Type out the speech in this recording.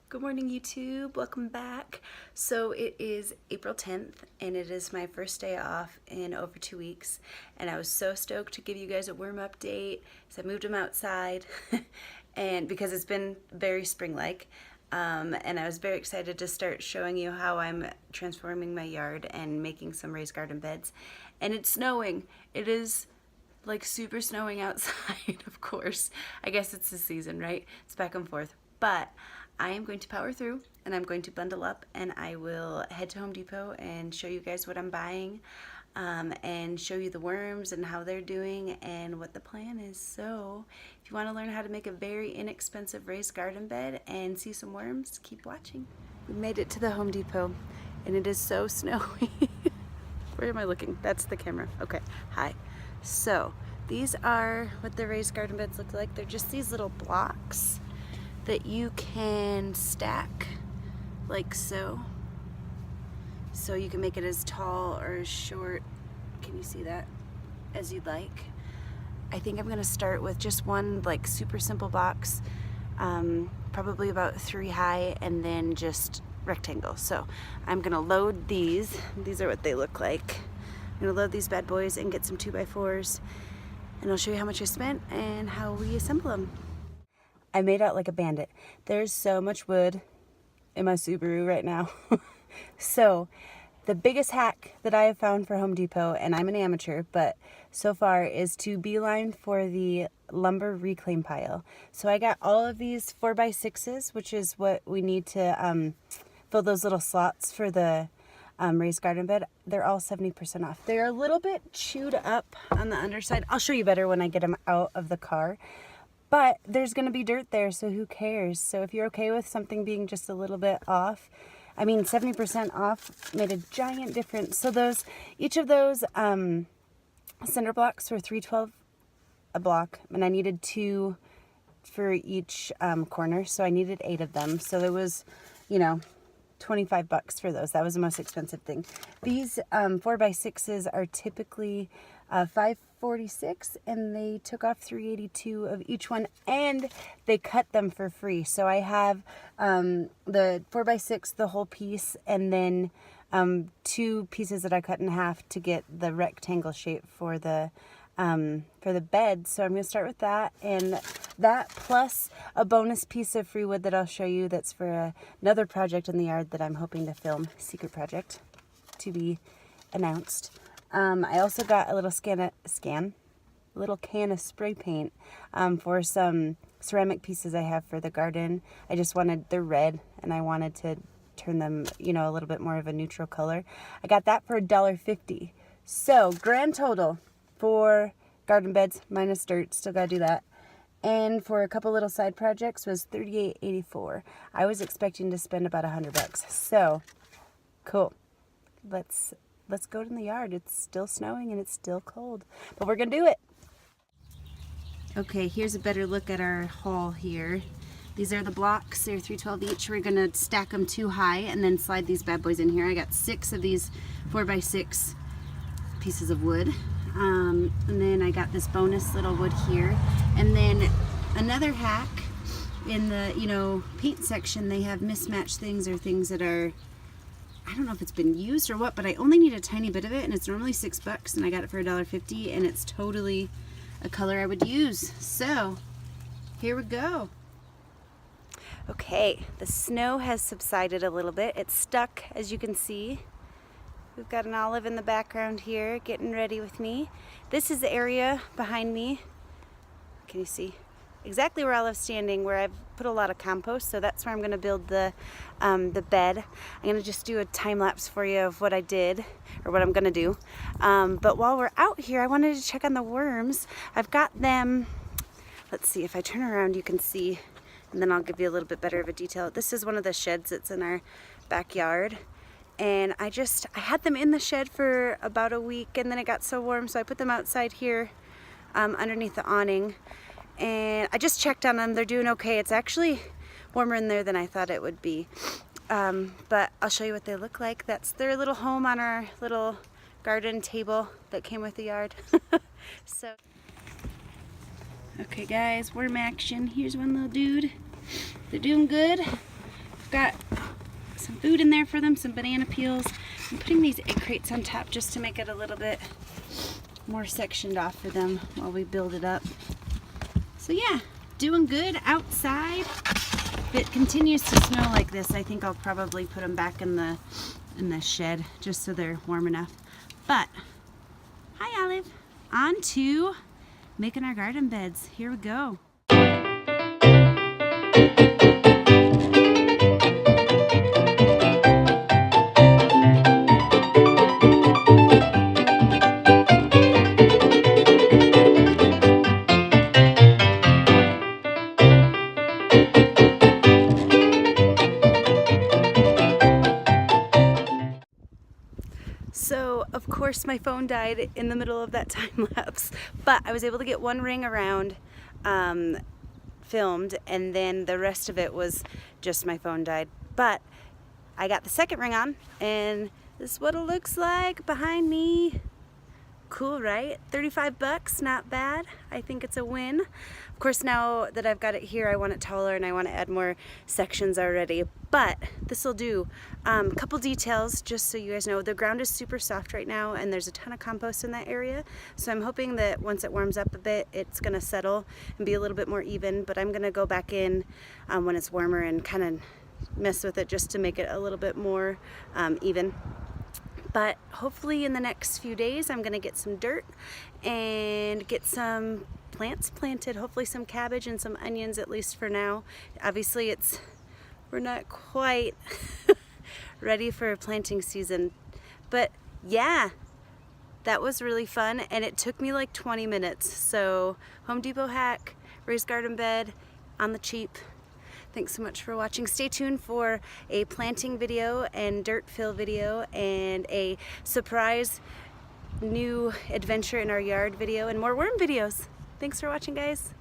Good morning, YouTube. Welcome back. So it is April 10th and it is my first day off in over 2 weeks, and I was so stoked to give you guys a worm update. So I moved them outside and because it's been very spring-like, and I was very excited to start showing you how I'm transforming my yard and making some raised garden beds. And it's snowing. It is like super snowing outside, of course. I guess it's the season, right? It's back and forth. But I am going to power through and I'm going to bundle up and I will head to Home Depot and show you guys what I'm buying, and show you the worms and how they're doing and what the plan is. So if you want to learn how to make a very inexpensive raised garden bed and see some worms, keep watching. We made it to the Home Depot and it is so snowy. Where am I looking? That's the camera. Okay, hi. So these are what the raised garden beds look like. They're just these little blocks that you can stack like so. So you can make it as tall or as short, can you see that, as you'd like. I think I'm gonna start with just one like super simple box, probably about 3 high, and then just rectangle. So I'm gonna load these. These are what they look like. I'm gonna load these bad boys and get some 2x4s, and I'll show you how much I spent and how we assemble them. I made out like a bandit. There's so much wood in my Subaru right now. So the biggest hack that I have found for Home Depot, and I'm an amateur, but so far, is to beeline for the lumber reclaim pile. So I got all of these 4x6s, which is what we need to fill those little slots for the raised garden bed. They're all 70% off. They're a little bit chewed up on the underside. I'll show you better when I get them out of the car. But there's going to be dirt there, so who cares? So if you're okay with something being just a little bit off, I mean 70% off made a giant difference. So each of those cinder blocks were $3.12 a block, and I needed 2 for each corner, so I needed 8 of them. So there was, $25 for those. That was the most expensive thing. These 4x6s are typically $5.46, and they took off $3.82 of each one, and they cut them for free. So I have the 4x6, the whole piece, and then 2 pieces that I cut in half to get the rectangle shape for the bed. So I'm going to start with that, and that plus a bonus piece of free wood that I'll show you that's for another project in the yard that I'm hoping to film, secret project to be announced. I also got a little little can of spray paint for some ceramic pieces I have for the garden. I just wanted, they're red, and I wanted to turn them, a little bit more of a neutral color. I got that for $1.50. So grand total for garden beds minus dirt, still gotta do that, and for a couple little side projects was $38.84. I was expecting to spend about $100. So cool. Let's go in the yard. It's still snowing and it's still cold, but we're gonna do it. Okay, here's a better look at our haul here. These are the blocks. They're $3.12 each. We're gonna stack them 2 high and then slide these bad boys in here. I got 6 of these 4x6 pieces of wood. And then I got this bonus little wood here. And then another hack in the, paint section, they have mismatched things or things that are, I don't know if it's been used or what, but I only need a tiny bit of it, and it's normally $6, and I got it for $1.50, and it's totally a color I would use. So here we go. Okay, the snow has subsided a little bit. It's stuck, as you can see. We've got an Olive in the background here getting ready with me. This is the area behind me. Can you see? Exactly where Olive's standing, where I've put a lot of compost, so that's where I'm gonna build the bed. I'm gonna just do a time lapse for you of what I did, or what I'm gonna do. But while we're out here, I wanted to check on the worms. I've got them, let's see, if I turn around you can see, and then I'll give you a little bit better of a detail. This is one of the sheds that's in our backyard. And I had them in the shed for about a week, and then it got so warm, so I put them outside here underneath the awning. And I just checked on them. They're doing okay. It's actually warmer in there than I thought it would be. But I'll show you what they look like. That's their little home on our little garden table that came with the yard. So, okay guys, worm action. Here's one little dude. They're doing good. got some food in there for them, some banana peels. I'm putting these egg crates on top just to make it a little bit more sectioned off for them while we build it up. So yeah, doing good outside. If it continues to snow like this, I think I'll probably put them back in the shed just so they're warm enough. But hi Olive, on to making our garden beds. Here we go. So of course my phone died in the middle of that time lapse, but I was able to get one ring around filmed, and then the rest of it was just my phone died. But I got the second ring on, and this is what it looks like behind me. Cool, right? 35 bucks, not bad. I think it's a win. Of course, now that I've got it here, I want it taller and I want to add more sections already, but this will do. A couple details just so you guys know. The ground is super soft right now and there's a ton of compost in that area, so I'm hoping that once it warms up a bit, it's going to settle and be a little bit more even, but I'm going to go back in when it's warmer and kind of mess with it just to make it a little bit more even. But hopefully in the next few days I'm gonna get some dirt and get some plants planted, hopefully some cabbage and some onions, at least for now. Obviously we're not quite ready for planting season, but yeah, that was really fun and it took me like 20 minutes. So Home Depot hack, raised garden bed on the cheap. Thanks so much for watching. Stay tuned for a planting video and dirt fill video and a surprise new adventure in our yard video and more worm videos. Thanks for watching, guys.